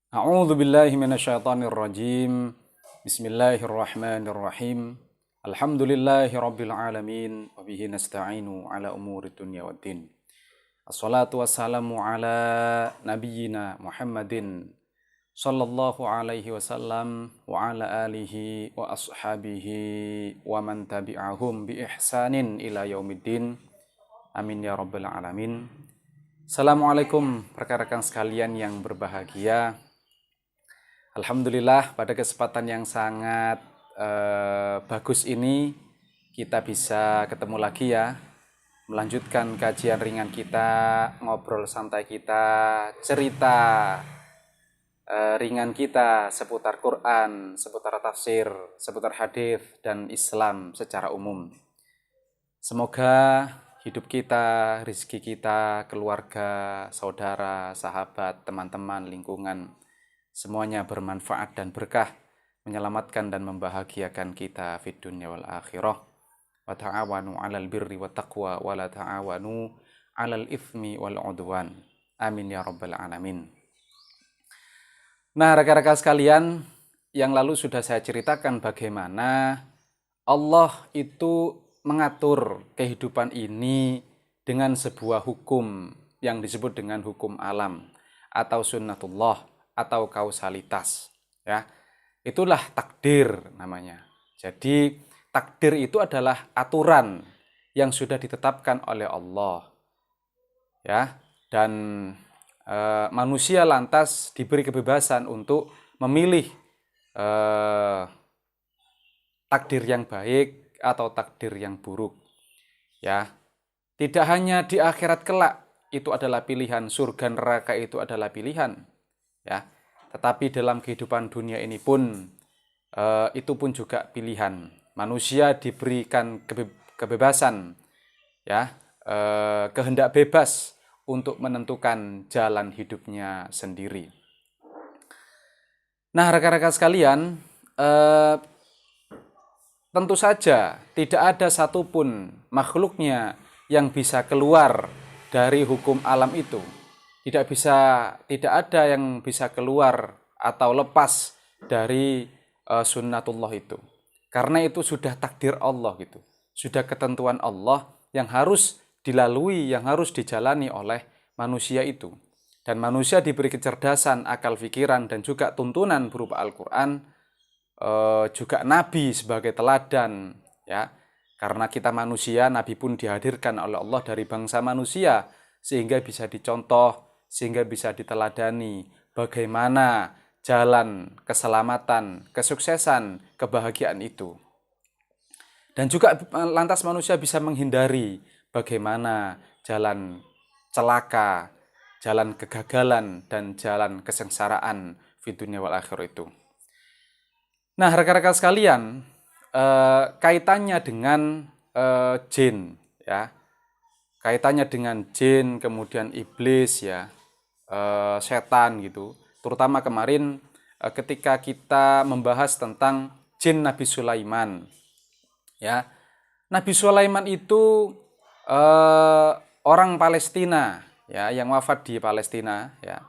A'udzu billahi minasyaitonir rajim. Bismillahirrahmanirrahim. Alhamdulillahi rabbil alamin wa bihi nasta'inu ala umuri dunya waddin. Assalatu wassalamu ala nabiyyina Muhammadin sallallahu alaihi wasallam wa ala alihi wa ashabihi wa man tabi'ahum bi ihsanin ila yaumiddin. Amin ya rabbal alamin. Assalamualaikum rekan-rekan sekalian yang berbahagia. Alhamdulillah pada kesempatan yang sangat bagus ini kita bisa ketemu lagi ya, melanjutkan kajian ringan kita, ngobrol santai kita, cerita ringan kita seputar Quran, seputar tafsir, seputar hadis dan Islam secara umum. Semoga hidup kita, rezeki kita, keluarga, saudara, sahabat, teman-teman, lingkungan semuanya bermanfaat dan berkah, menyelamatkan dan membahagiakan kita fid dunya wal akhirah. Wa ta'awanu 'alal birri wat taqwa wa la ta'awanu 'alal itsmi wal 'udwan. Amin ya rabbal alamin. Nah, rekan-rekan sekalian, yang lalu sudah saya ceritakan bagaimana Allah itu mengatur kehidupan ini dengan sebuah hukum yang disebut dengan hukum alam atau sunnatullah atau kausalitas, ya. Itulah takdir namanya. Jadi takdir itu adalah aturan yang sudah ditetapkan oleh Allah, ya. Dan manusia lantas diberi kebebasan untuk memilih takdir yang baik atau takdir yang buruk, ya. Tidak hanya di akhirat kelak itu adalah pilihan, surga neraka itu adalah pilihan, ya, tetapi dalam kehidupan dunia ini pun itu pun juga pilihan. Manusia diberikan kebebasan, ya, kehendak bebas untuk menentukan jalan hidupnya sendiri. Nah, rekan-rekan sekalian, tentu saja tidak ada satupun makhluknya yang bisa keluar dari hukum alam itu. Tidak ada yang bisa keluar atau lepas dari sunnatullah itu. Karena itu sudah takdir Allah gitu. Sudah ketentuan Allah yang harus dilalui, yang harus dijalani oleh manusia itu. Dan manusia diberi kecerdasan, akal pikiran, dan juga tuntunan berupa Al-Quran, juga Nabi sebagai teladan, ya. Karena kita manusia, Nabi pun dihadirkan oleh Allah dari bangsa manusia, sehingga bisa dicontoh, sehingga bisa diteladani bagaimana jalan keselamatan, kesuksesan, kebahagiaan itu. Dan juga lantas manusia bisa menghindari bagaimana jalan celaka, jalan kegagalan, dan jalan kesengsaraan di dunia wal akhirah itu. Nah, rekan-rekan sekalian, kaitannya dengan jin, ya. Kaitannya dengan jin, kemudian iblis, ya, setan gitu. Terutama kemarin ketika kita membahas tentang jin Nabi Sulaiman, ya. Nabi Sulaiman itu orang Palestina, ya, yang wafat di Palestina, ya.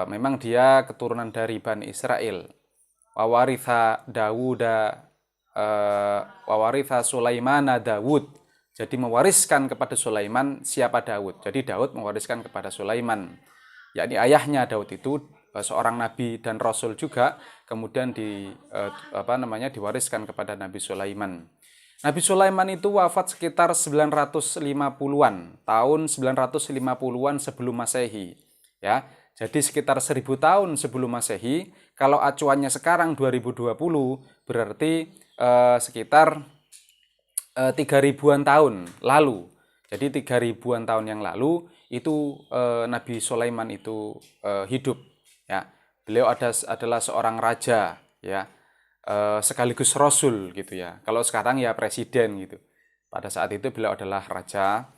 Memang dia keturunan dari Bani Israel. Wawaritha Dawuda wawaritha Sulaimana Dawud. Jadi mewariskan kepada Sulaiman siapa Daud. Jadi Daud mewariskan kepada Sulaiman. Yakni ayahnya Daud itu seorang nabi dan rasul juga, kemudian diwariskan kepada Nabi Sulaiman. Nabi Sulaiman itu wafat sekitar 950-an, tahun 950-an sebelum Masehi, ya. Jadi sekitar 1000 tahun sebelum Masehi. Kalau acuannya sekarang 2020 berarti sekitar 3000-an tahun lalu. Jadi 3000-an tahun yang lalu itu Nabi Sulaiman itu hidup, ya. Beliau adalah seorang raja, ya, sekaligus rasul gitu, ya. Kalau sekarang ya presiden gitu. Pada saat itu beliau adalah raja.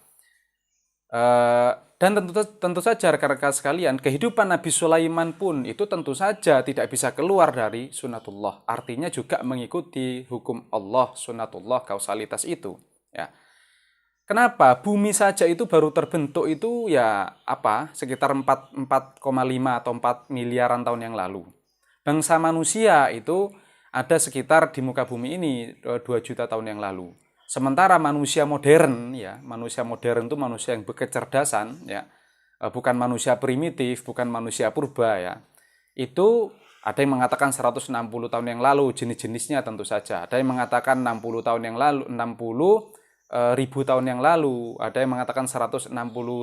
Dan tentu saja rekan-rekan sekalian, kehidupan Nabi Sulaiman pun itu tentu saja tidak bisa keluar dari sunnatullah. Artinya juga mengikuti hukum Allah, sunnatullah, kausalitas itu, ya. Kenapa? Bumi saja itu baru terbentuk itu ya sekitar 4,5 atau 4 miliaran tahun yang lalu. Bangsa manusia itu ada sekitar di muka bumi ini 2 juta tahun yang lalu. Sementara manusia modern itu manusia yang berkecerdasan ya, bukan manusia primitif, bukan manusia purba ya. Itu ada yang mengatakan 160 tahun yang lalu, jenis-jenisnya tentu saja. Ada yang mengatakan 60 tahun yang lalu, 60 ribu tahun yang lalu, ada yang mengatakan 160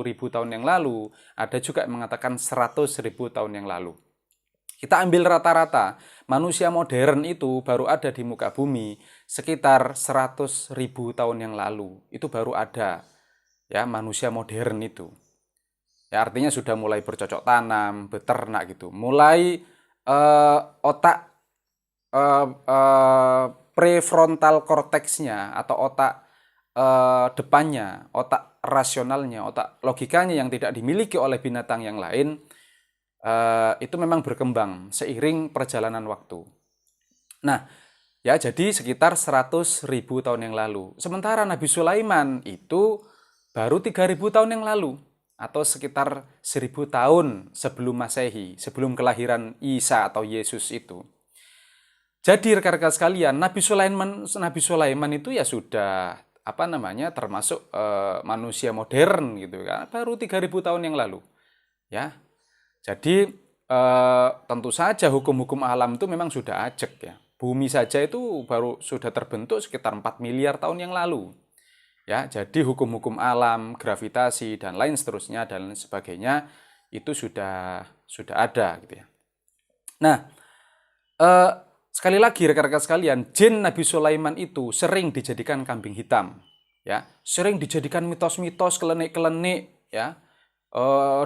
ribu tahun yang lalu, ada juga yang mengatakan 100 ribu tahun yang lalu. Kita ambil rata-rata, manusia modern itu baru ada di muka bumi sekitar 100 ribu tahun yang lalu. Itu baru ada ya manusia modern itu. Ya artinya sudah mulai bercocok tanam, beternak gitu. Mulai otak prefrontal cortexnya atau otak depannya, otak rasionalnya, otak logikanya yang tidak dimiliki oleh binatang yang lain, itu memang berkembang seiring perjalanan waktu. Nah, ya jadi sekitar 100 ribu tahun yang lalu. Sementara Nabi Sulaiman itu baru 3.000 tahun yang lalu, atau sekitar 1.000 tahun sebelum Masehi, sebelum kelahiran Isa atau Yesus itu. Jadi rekan-rekan sekalian, Nabi Sulaiman itu ya sudah termasuk manusia modern gitu kan, baru 3.000 tahun yang lalu. Ya. Jadi tentu saja hukum-hukum alam itu memang sudah ajak ya. Bumi saja itu baru sudah terbentuk sekitar 4 miliar tahun yang lalu. Ya, jadi hukum-hukum alam, gravitasi dan lain seterusnya dan lain sebagainya itu sudah ada gitu ya. Nah, sekali lagi rekan-rekan sekalian, jin Nabi Sulaiman itu sering dijadikan kambing hitam, ya, sering dijadikan mitos-mitos, kelenik-kelenik, ya,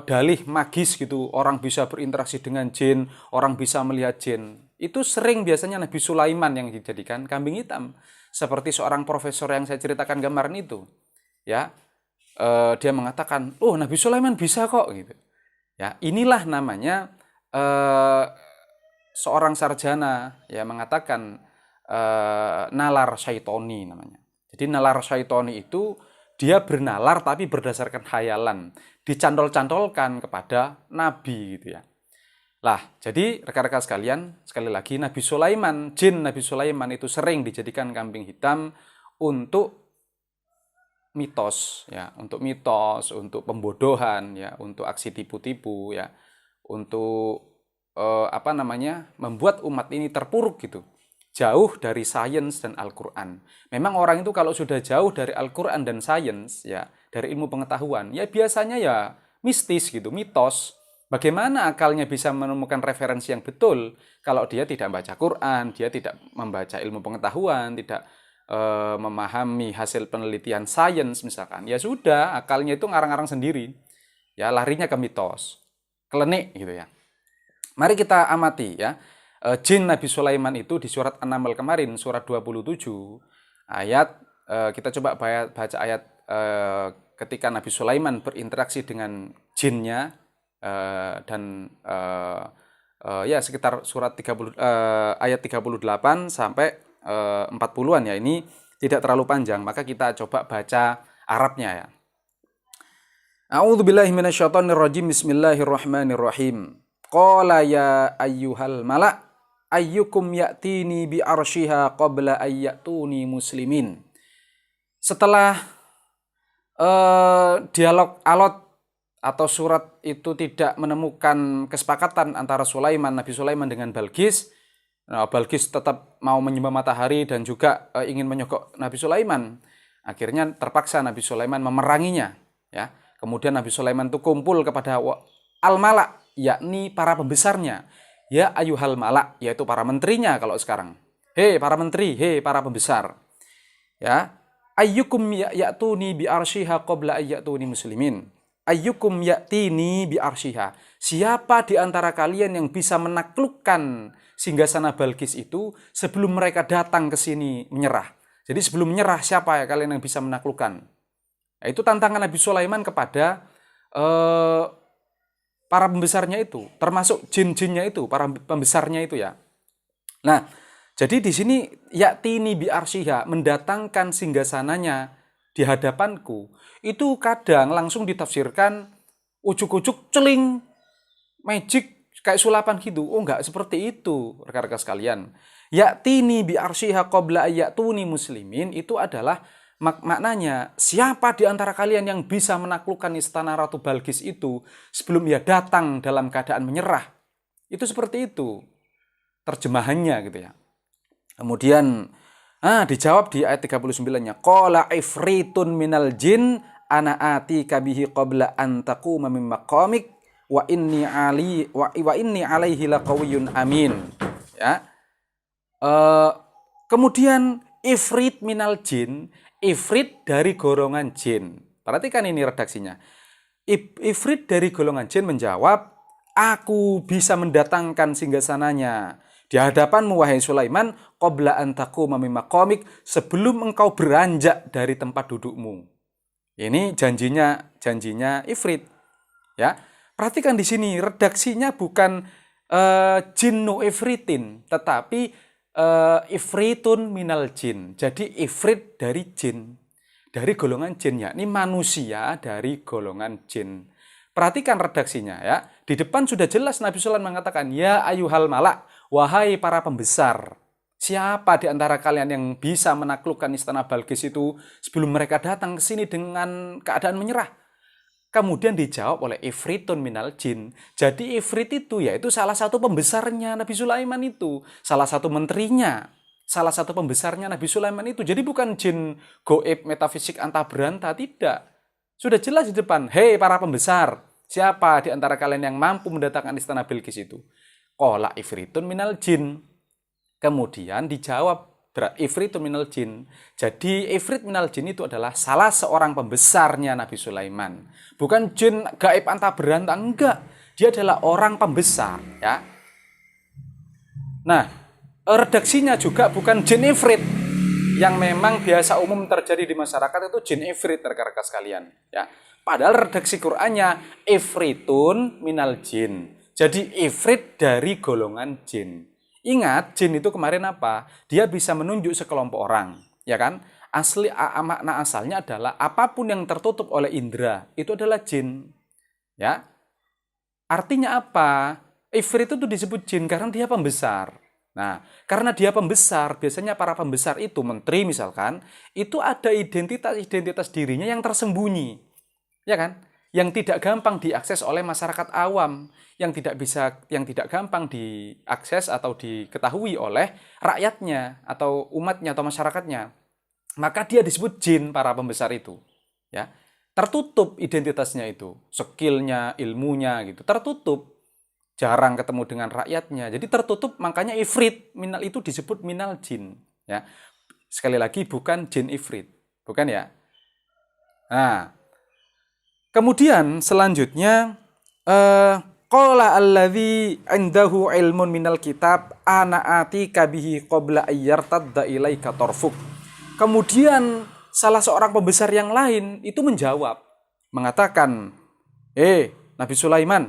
dalih magis gitu, orang bisa berinteraksi dengan jin, orang bisa melihat jin. Itu sering biasanya Nabi Sulaiman yang dijadikan kambing hitam, seperti seorang profesor yang saya ceritakan kemarin itu, ya, dia mengatakan, oh Nabi Sulaiman bisa kok, gitu, ya, inilah namanya seorang sarjana ya mengatakan nalar syaitoni namanya. Jadi nalar syaitoni itu dia bernalar tapi berdasarkan khayalan, dicantol-cantolkan kepada nabi gitu ya. Lah, jadi rekan-rekan sekalian, sekali lagi Nabi Sulaiman, jin Nabi Sulaiman itu sering dijadikan kambing hitam untuk mitos ya, untuk pembodohan ya, untuk aksi tipu-tipu ya, untuk membuat umat ini terpuruk gitu, jauh dari sains dan Al-Quran. Memang orang itu kalau sudah jauh dari Al-Quran dan sains ya, dari ilmu pengetahuan, ya biasanya ya mistis gitu, mitos. Bagaimana akalnya bisa menemukan referensi yang betul kalau dia tidak membaca Quran, dia tidak membaca ilmu pengetahuan, tidak memahami hasil penelitian sains misalkan. Ya sudah, akalnya itu ngarang-ngarang sendiri. Ya larinya ke mitos, kelenik gitu ya. Mari kita amati ya, jin Nabi Sulaiman itu di surat An-Naml kemarin, surat 27, ayat, kita coba baca ayat ketika Nabi Sulaiman berinteraksi dengan jinnya, dan ya sekitar surat 30, ayat 38 sampai 40-an ya, ini tidak terlalu panjang, maka kita coba baca Arabnya ya. A'udzubillahi minasyaitonirrajim, bismillahirrahmanirrahim. Qala ya ayyuhal mala' ayyukum ya'tini bi arsyiha qabla ayyatuni muslimin. Setelah dialog alot atau surat itu tidak menemukan kesepakatan antara Nabi Sulaiman dengan Balqis, Balqis tetap mau menyembah matahari dan juga ingin menyogok Nabi Sulaiman. Akhirnya terpaksa Nabi Sulaiman memeranginya ya. Kemudian Nabi Sulaiman itu kumpul kepada al-mala', yakni para pembesarnya. Ya ayyuhal mala', yaitu para menterinya kalau sekarang. Hei para menteri, hei para pembesar. Ya, ayyukum ya'tuni bi arsyiha qabla ayyatuni muslimin. Ayyukum ya'tini bi arsyiha. Siapa di antara kalian yang bisa menaklukkan singgasana Balqis itu sebelum mereka datang ke sini menyerah? Jadi sebelum menyerah, siapa ya kalian yang bisa menaklukkan? Nah, itu tantangan Nabi Sulaiman kepada para pembesarnya itu, termasuk jin-jinnya itu, para pembesarnya itu ya. Nah, jadi di sini ya'tini bi arsyiha, mendatangkan singgasananya di hadapanku, itu kadang langsung ditafsirkan ujuk-ujuk celing, magic, kayak sulapan gitu. Oh, enggak seperti itu, rekan-rekan sekalian. Ya'tini bi arsyiha qabla ayyatuni muslimin itu adalah maknanya siapa di antara kalian yang bisa menaklukkan istana Ratu Balkis itu sebelum ia datang dalam keadaan menyerah. Itu seperti itu terjemahannya gitu ya. Kemudian dijawab di ayat 39-nya. Qala ifritun minal jin ana atika bihi qabla an taquma min maqamik wa inni alaihi laqawiyyun amin. Ya. Kemudian ifrit minal jin, ifrit dari golongan jin. Perhatikan ini redaksinya. Ifrit dari golongan jin menjawab, aku bisa mendatangkan singgasananya di hadapanmu wahai Sulaiman qabla an taquma min maqamik, sebelum engkau beranjak dari tempat dudukmu. Ini janjinya ifrit. Ya. Perhatikan di sini redaksinya bukan jinnu ifritin, tetapi ifritun minal jin. Jadi ifrit dari jin, dari golongan jin, yakni manusia dari golongan jin. Perhatikan redaksinya ya. Di depan sudah jelas Nabi Sulaiman mengatakan, ya ayuhal malak, wahai para pembesar, siapa di antara kalian yang bisa menaklukkan istana Balkis itu sebelum mereka datang ke sini dengan keadaan menyerah? Kemudian dijawab oleh ifritun minal jin. Jadi ifrit itu yaitu salah satu pembesarnya Nabi Sulaiman itu, salah satu menterinya, salah satu pembesarnya Nabi Sulaiman itu. Jadi bukan jin goib metafisik antah berantah, tidak. Sudah jelas di depan, hei para pembesar, siapa di antara kalian yang mampu mendatangkan istana Bilqis itu? Qala ifritun minal jin. Kemudian dijawab ifritun minal jin. Jadi ifrit minal jin itu adalah salah seorang pembesarnya Nabi Sulaiman. Bukan jin gaib antah berantah, enggak. Dia adalah orang pembesar, ya. Nah, redaksinya juga bukan jin ifrit yang memang biasa umum terjadi di masyarakat, itu jin ifrit, rekan-rekan sekalian, ya. Padahal redaksi Qur'annya ifritun minal jin. Jadi ifrit dari golongan jin. Ingat, jin itu kemarin apa? Dia bisa menunjuk sekelompok orang, ya kan? Makna asalnya adalah apapun yang tertutup oleh indera, itu adalah jin. Ya. Artinya apa? Ifrit itu disebut jin karena dia pembesar. Nah, karena dia pembesar, biasanya para pembesar itu, menteri misalkan, itu ada identitas dirinya yang tersembunyi. Ya kan? Yang tidak gampang diakses oleh masyarakat awam, yang tidak gampang diakses atau diketahui oleh rakyatnya atau umatnya atau masyarakatnya. Maka dia disebut jin, para pembesar itu. Ya. Tertutup identitasnya itu, skillnya, ilmunya gitu, tertutup. Jarang ketemu dengan rakyatnya. Jadi tertutup, makanya ifrit minal itu disebut minal jin. Ya. Sekali lagi bukan jin ifrit. Bukan ya? Nah, kemudian selanjutnya qala alladzi indahu ilmun minal kitab ana atika bihi qabla ayyartadda ilaika tarfuk. Kemudian salah seorang pembesar yang lain itu menjawab, mengatakan, Nabi Sulaiman,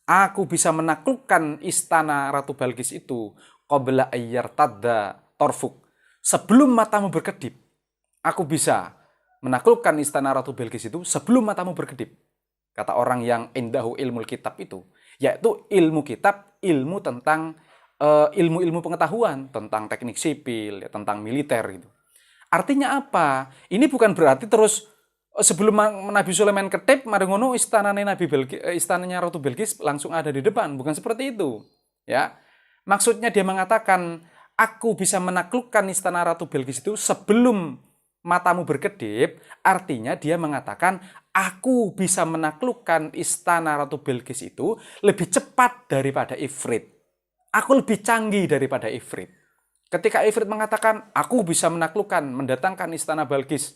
aku bisa menaklukkan istana Ratu Balqis itu qabla ayyartadda tarfuk. Sebelum matamu berkedip, aku bisa menaklukkan istana Ratu Balqis itu sebelum matamu berkedip. Kata orang yang indahu ilmul kitab itu, yaitu ilmu kitab, ilmu tentang ilmu-ilmu pengetahuan tentang teknik sipil, ya, tentang militer gitu. Artinya apa? Ini bukan berarti terus sebelum Nabi Sulaiman ketip, mari ngono istananya Ratu Bilqis langsung ada di depan, bukan seperti itu. Ya, maksudnya dia mengatakan, aku bisa menaklukkan istana Ratu Bilqis itu sebelum matamu berkedip. Artinya dia mengatakan, aku bisa menaklukkan istana Ratu Bilqis itu lebih cepat daripada ifrit. Aku lebih canggih daripada ifrit. Ketika ifrit mengatakan, aku bisa menaklukkan, mendatangkan istana Balqis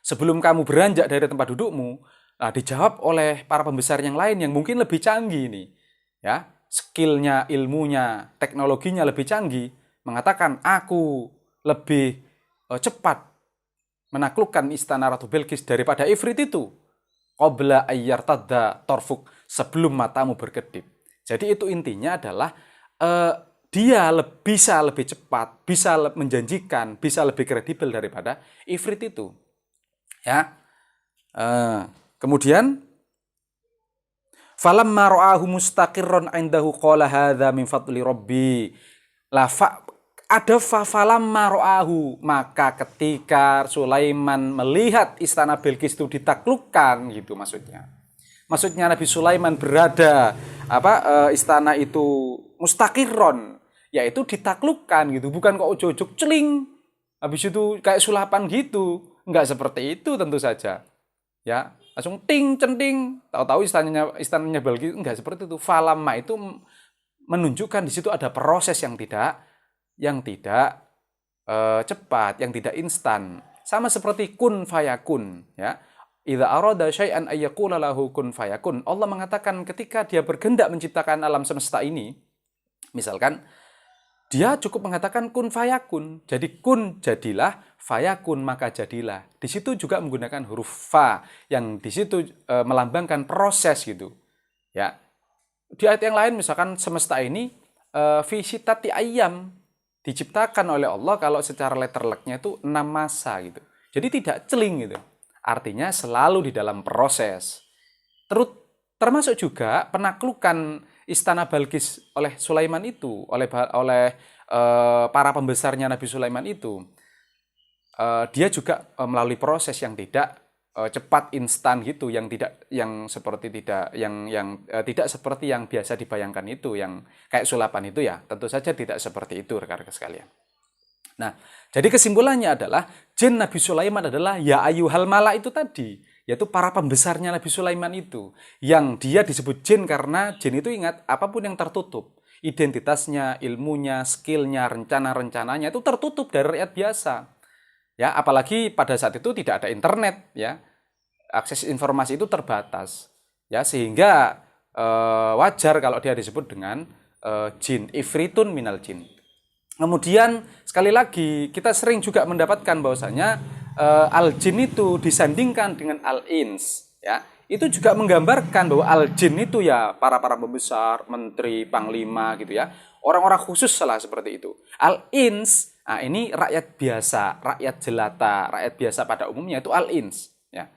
sebelum kamu beranjak dari tempat dudukmu, nah dijawab oleh para pembesar yang lain yang mungkin lebih canggih ini, ya, skillnya, ilmunya, teknologinya lebih canggih, mengatakan aku lebih cepat menaklukkan istana Ratu Bilqis daripada ifrit itu. Qabla ayyartadda tarfuk, sebelum matamu berkedip. Jadi itu intinya adalah dia bisa lebih cepat, bisa menjanjikan, bisa lebih kredibel daripada ifrit itu. Ya. Kemudian falamma ra'ahu mustaqirran 'indahu qala hadza min fadli rabbi. Ada falamma ra'ahu, maka ketika Sulaiman melihat istana Bilqis itu ditaklukkan gitu maksudnya. Maksudnya Nabi Sulaiman berada istana itu mustaqirron, yaitu ditaklukkan gitu, bukan kok ujug-ujug celing habis itu kayak sulapan gitu. Enggak seperti itu tentu saja. Ya, langsung ting centing, tahu-tahu istananya Bilqis, enggak seperti itu. Falamma itu menunjukkan di situ ada proses yang tidak cepat, yang tidak instan. Sama seperti kun fayakun, ya. Idza arada syai'an ayyaqula lahu kun fayakun. Allah mengatakan ketika dia berkehendak menciptakan alam semesta ini, misalkan dia cukup mengatakan kun fayakun. Jadi kun jadilah, fayakun maka jadilah. Di situ juga menggunakan huruf fa yang di situ melambangkan proses gitu. Ya. Di ayat yang lain misalkan semesta ini fi sitati ayyam, diciptakan oleh Allah kalau secara letterleknya itu 6 masa gitu. Jadi tidak celing gitu. Artinya selalu di dalam proses. Termasuk juga penaklukan istana Bilqis oleh Sulaiman itu, oleh para pembesarnya Nabi Sulaiman itu, dia juga melalui proses yang tidak cepat instan gitu, yang tidak seperti yang biasa dibayangkan itu, yang kayak sulapan itu ya, tentu saja tidak seperti itu rekan-rekan sekalian. Nah, jadi kesimpulannya adalah jin Nabi Sulaiman adalah ya ayyuhal mala itu tadi, yaitu para pembesarnya Nabi Sulaiman itu, yang dia disebut jin karena jin itu ingat apapun yang tertutup, identitasnya, ilmunya, skillnya, rencana-rencananya itu tertutup dari rakyat biasa. Ya, apalagi pada saat itu tidak ada internet, ya. Akses informasi itu terbatas. Ya, sehingga wajar kalau dia disebut dengan jin, ifritun minal jin. Kemudian sekali lagi kita sering juga mendapatkan bahwasanya al-jin itu disandingkan dengan al-ins, ya. Itu juga menggambarkan bahwa al-jin itu ya para pembesar, menteri, panglima gitu ya. Orang-orang khusus salah seperti itu. Al-ins, nah ini rakyat biasa, rakyat jelata, rakyat biasa pada umumnya itu al-ins, ya.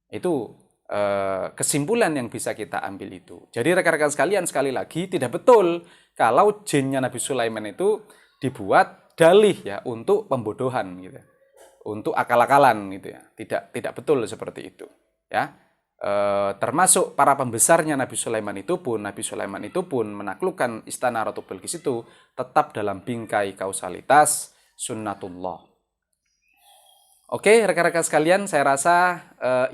Itu kesimpulan yang bisa kita ambil itu. Jadi rekan-rekan sekalian, sekali lagi tidak betul kalau jinnya Nabi Sulaiman itu dibuat dalih ya untuk pembodohan gitu. Untuk akal-akalan gitu ya. Tidak betul seperti itu, ya. Termasuk para pembesarnya Nabi Sulaiman itu pun menaklukkan istana Ratu Bilqis itu tetap dalam bingkai kausalitas sunnatullah. Oke, rekan-rekan sekalian, saya rasa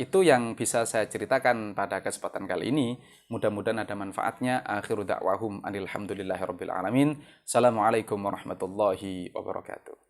itu yang bisa saya ceritakan pada kesempatan kali ini. Mudah-mudahan ada manfaatnya. Akhiru da'wahum anilhamdulillahirabbil alamin. Assalamualaikum warahmatullahi wabarakatuh.